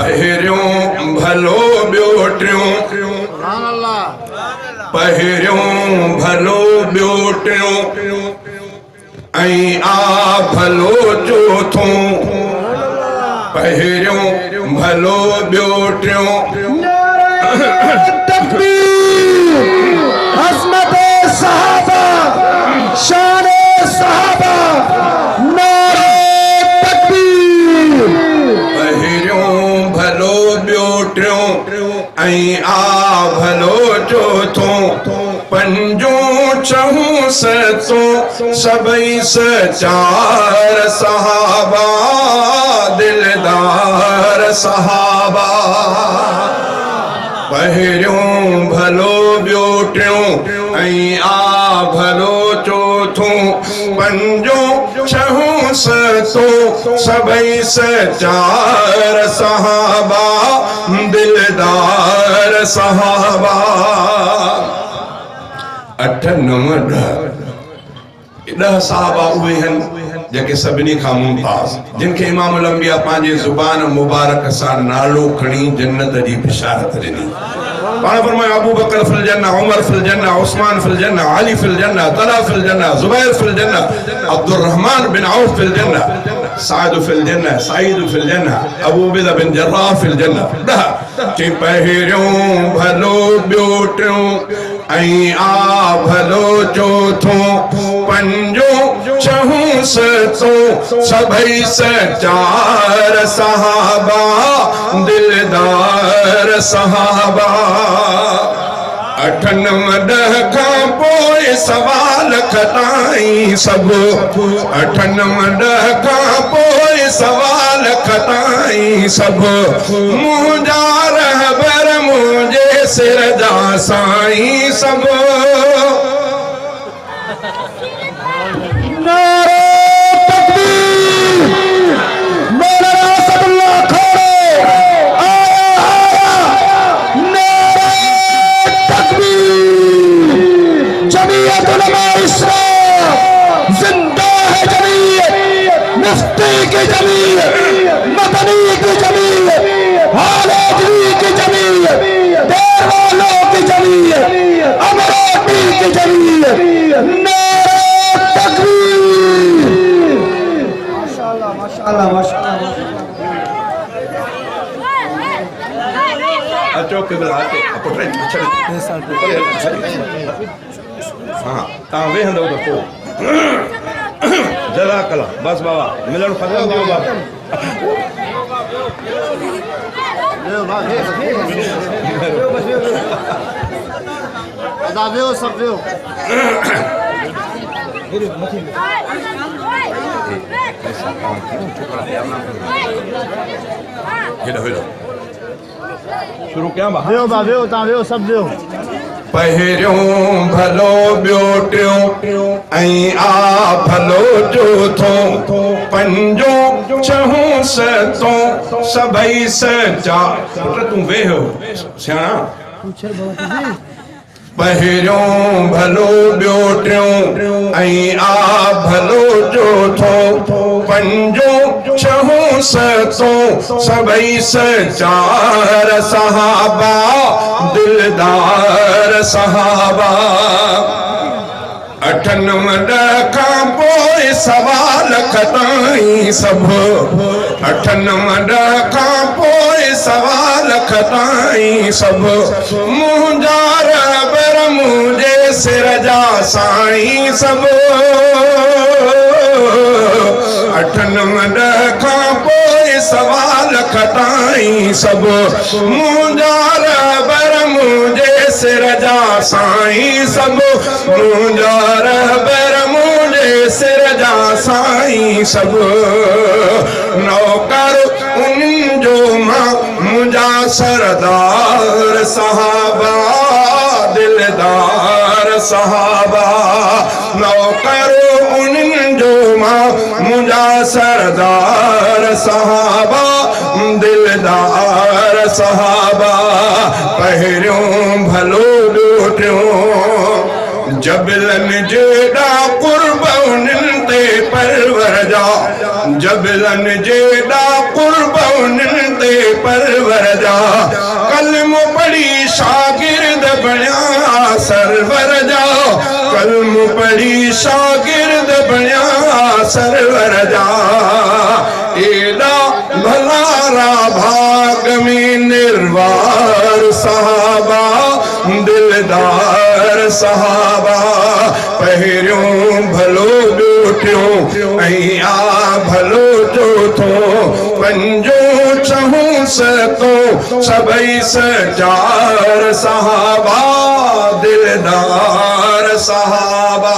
पहिरियों भलो ॿियो टियों, पहिरियों भलो ॿियो टियों, ऐं आ भलो चोथों। पहिरियों भलो ॿियो टियों। अज़मते सहाबा, शाने सहाबा, नारे तकबीर। पहिरियों भलो ॿियो टियों, ऐं आ भलो चोथों। पंजों छहों सतों सभई सचार सहाबा, दिलदार सहाबा। पहिरियों भलो ॿियो टियों, ऐं आ भलो चोथों। पंजों छहों सतों सभई सचार सहाबा, दिलदार सहाबा। 8 9 10 साहबा उहे आहिनि जेके सभिनी खां मुमताज़, जिनखे इमामुल अंबिया पंहिंजे ज़ुबान मुबारक सां नालो खणी जन्नत जी बिशारत ॾिनी। पाण फरमायो अबू बकर फिल जन्नह, उमर फिल जन्नह, उस्मान फिल जन्नह, अली फिल जन्नह, तलहा फिल जन्नह, जुबैर फिल जन्नह, अब्दुर्रहमान बिन औफ फिल जन्नह, साद फिल जन्नह, सईद फिल जन्नह, अबू उबैदा बिन जर्राह फिल जन्नह। चई पहिरियों भलो ॿियो टियों, ऐं आ भलो चोथों। पंजों छहों सतों सभई सचार सहाबा, दिलदार सहाबा। 8 9 10 खां पोइ सवाल खताई सब, 8 9 10 खां पोइ सवाल खताई सब। मुंहिंजा रहबर मुंहिंजे सिर जा साईं सब। नारे तकबीर। मौलाना असदुल्लाह खोड़े आया। नारे तकबीर। जमीयत उलमा इस्लाम जिंदा है। जमीयत मुफ्ती की जमीयत, मदनी की जमीयत, हालेजवी की जमीयत, देरवालों की जमीयत, अमरावती की जमीयत। नारे तकबीर। माशाअल्लाह माशाअल्लाह माशाअल्लाह। अचो किबला अचो पुटे छड़ी। हाँ तव्हां वेहंदव त पोइ जज़ाकल्लाह। बस बाबा मिलण ख़त्म थियो बाबा। सब वियो। शुरू कयां बा? वियो बा वियो, तव्हां वियो सब वियो। पहिरियों भलो ॿियो टियों, ऐं आ भलो चोथों। पंजों छहों सतों सभई सचार। पुट तूं वेह सियाणा। पहिरियों भलो ॿियो टियों, ऐं आ भलो चोथों। पंजों छहों सतों सभई सचार सहाबा, दिलदार सहाबा। 8 9 10 खां पोइ सवाल खताई सब, 8 9 10 खां पोइ सवाल खताई सब। मुंहिंजा रहबर मुंहिंजे सिर जा साईं सब। 8 9 10 खां पोइ सवाल खताई सब। मुंहिंजा रहबर मुंहिंजे सिर जा साईं सब। मुंहिंजा रहबर मुंहिंजे सिर जा साईं सब। नौकर उन्हनि जो मां मुंहिंजा सरदार सहाबा, दिलदार सहाबा। नौकर उन्हनि जो मां मुंहिंजा सरदार सहाबा, दिलदार सहाबा। पहिरियों भलो ॿियो टियों, जबलन जेड़ा कुर्ब उन्हनि ते परवर जा, जबल दिलन जेड़ा कुर्बान ते परवर जा कलम पढ़ी शागिर्द बनिया सरवर जा कलम पढ़ी शागिर्द बनिया सरवर जा एड़ा भलारा भाग में निर्वार सहाबा दिलदार सहाबा पहिरियों भलो ॾोठियो ऐं आ भलो चोथो पंजो छहों सतो सभई सचार सहाबा दिलदार सहाबा